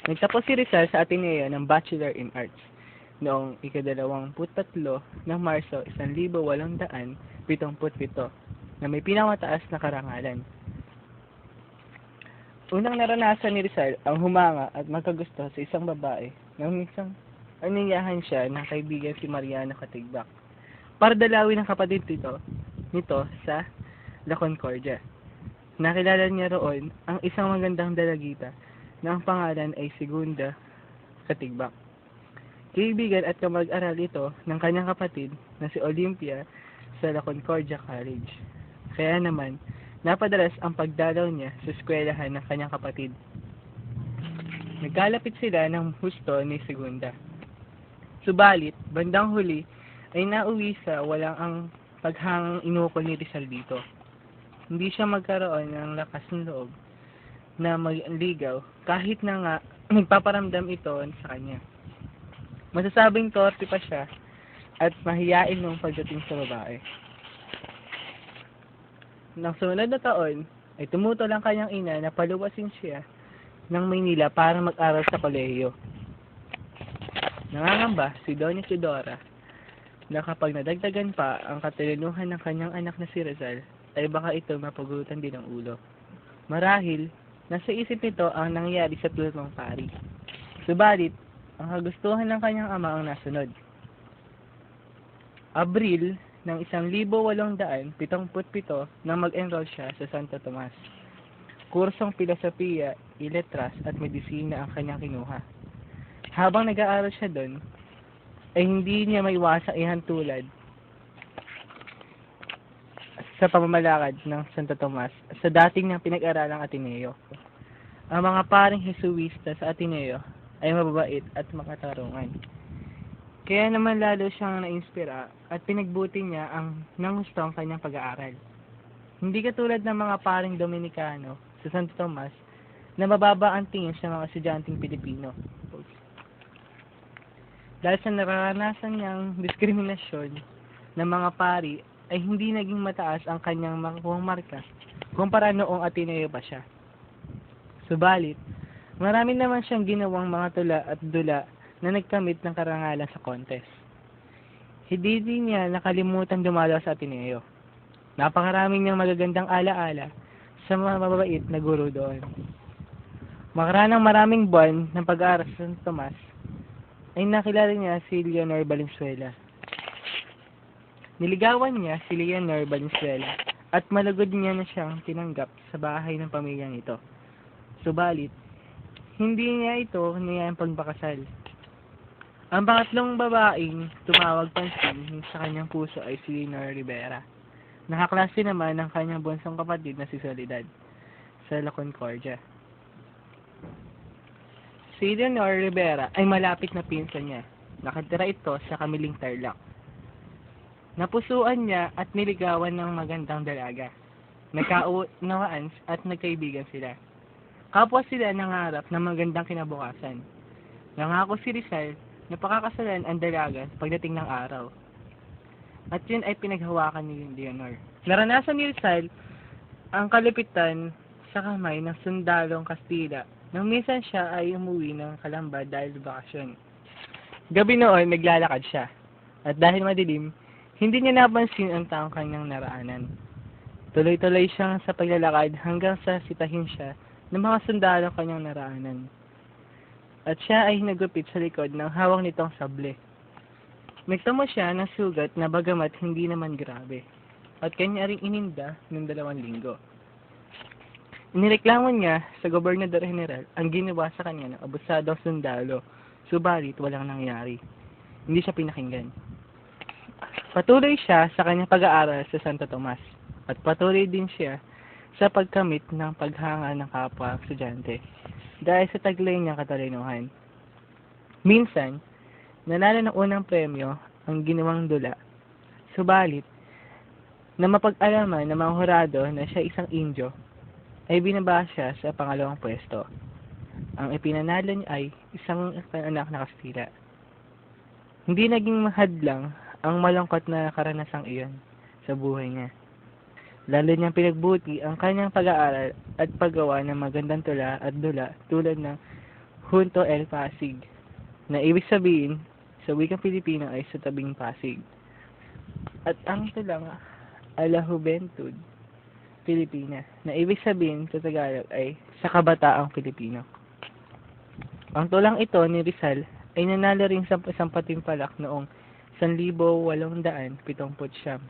Nagtapos si Rizal sa Ateneo ng Bachelor in Arts noong ika-23 ng Marso 1877 na may pinakamataas na karangalan. Unang naranasan ni Rizal ang humanga at magkagusto sa isang babae nang minsan aniyahan siya ng kaibigan si Mariana Katigbak para dalawin ang kapatid nito sa La Concordia. Nakilala niya roon ang isang magandang dalagita na ang pangalan ay Segunda Katigbak. Kaibigan at kamag-aral ito ng kanyang kapatid na si Olympia sa La Concordia College. Kaya naman, napadalas ang pagdalaw niya sa eskwelahan ng kanyang kapatid. Nagkalapit sila ng husto ni Segunda. Subalit, bandang huli ay nauwi sa walang ang paghangang inukol ni Rizal dito. Hindi siya magkaroon ng lakas ng loob na magligaw kahit na nga nagpaparamdam ito sa kanya. Masasabing torpe pa siya at mahiyain nung pagdating sa babae. Nang sumunod na taon, ay tumutol ang kanyang ina na paluwasin siya ng Maynila para mag-aral sa kolehiyo. Nangangamba si Doña Teodora na kapag nadagdagan pa ang katalinuhan ng kanyang anak na si Rizal, ay baka ito mapagutan din ng ulo. Marahil, nasa isip nito ang nangyari sa tulong pari. Subalit, ang kagustuhan ng kanyang ama ang nasunod. Abril ng 1877 nang mag-enroll siya sa Santo Tomas. Kursong Pilosopiya, Iletras at Medisina ang kanyang kinuha. Habang nag-aaral siya doon, ay hindi niya maiwasang ihantulad sa pamamalakad ng Santo Tomas sa dating niyang pinag-aralang Ateneo. Ang mga paring Jesuista sa Ateneo ay mababait at makatarungan. Kaya naman lalo siyang na-inspira at pinagbuti niya ang nanggusto ang kanyang pag-aaral. Hindi katulad ng mga paring Dominikano sa Santo Tomas na mababa ang tingin sa mga estudyanteng Pilipino. Dahil sa nararanasan niyang diskriminasyon ng mga pari ay hindi naging mataas ang kanyang makukuhang marka kumpara noong Ateneo pa siya. Subalit, marami naman siyang ginawang mga tula at dula na nagkamit ng karangalan sa contest. Hindi din niya nakalimutan dumalaw sa Ateneo. Napakaraming niyang magagandang alaala sa mga mababait na guro doon. Makaranang maraming buwan ng pag-aaral sa San Tomas, ay nakilala niya si Leonor Valenzuela. Niligawan niya si Leonor Valenzuela at malagod niya na siyang tinanggap sa bahay ng pamilyang ito. Subalit, hindi niya ito niyang pagpakasal. Ang pangatlong babaeng tumawag pansin sa kanyang puso ay si Leonor Rivera. Nakaklase naman ng kanyang bunsong kapatid na si Soledad sa La Concordia. Si Leonor Rivera ay malapit na pinsan niya. Nakatira ito sa Kamiling Tarlac. Napusuan niya at niligawan ng magandang dalaga. Nagkaunawaan at nagkaibigan sila. Kapwa sila nangarap ng magandang kinabukasan. Nangako si Rizal na pakakasalan ang dalaga pagdating ng araw. At yun ay pinaghawakan ni Leonor. Naranasan ni Rizal ang kalipitan sa kamay ng sundalong Kastila nang minsan siya ay umuwi ng Kalamba dahil bakasyon. Gabi noon, naglalakad siya. At dahil madilim, hindi niya napansin ang taong kanyang naraanan. Tuloy-tuloy siyang sa paglalakad hanggang sa sitahin siya ng mga sundalo kanyang naraanan. At siya ay nagupit sa likod ng hawak nitong sable. Nagtamo siya ng sugat na bagamat hindi naman grabe. At kanya ring ininda ng 2 linggo. Inireklamo niya sa Gobernador General ang ginawa sa kanya ng abusadong sundalo, subalit walang nangyari. Hindi siya pinakinggan. Patuloy siya sa kanyang pag-aaral sa Santo Tomas at patuloy din siya sa pagkamit ng paghanga ng kapwa estudyante dahil sa taglay niyang katalinuhan. Minsan, nanalo ng unang premyo ang ginawang dula, subalit na mapag-alaman ng mga hurado na siya isang Indio, ay binaba siya sa pangalawang pwesto. Ang ipinanalo niya ay isang anak na Kastila. Hindi naging mahadlang ang malungkot na karanasang iyon sa buhay niya. Lalo niyang pinagbuti ang kanyang pag-aaral at paggawa ng magandang tula at dula tulad ng Junto el Pasig, na ibig sabihin sa wikang Pilipino ay sa tabing Pasig. At ang tulang a la Juventud Pilipina, na ibig sabihin sa Tagalog ay sa kabataang Pilipino. Ang tulang ito ni Rizal ay nanalo rin sa isang patimpalak noong 1879.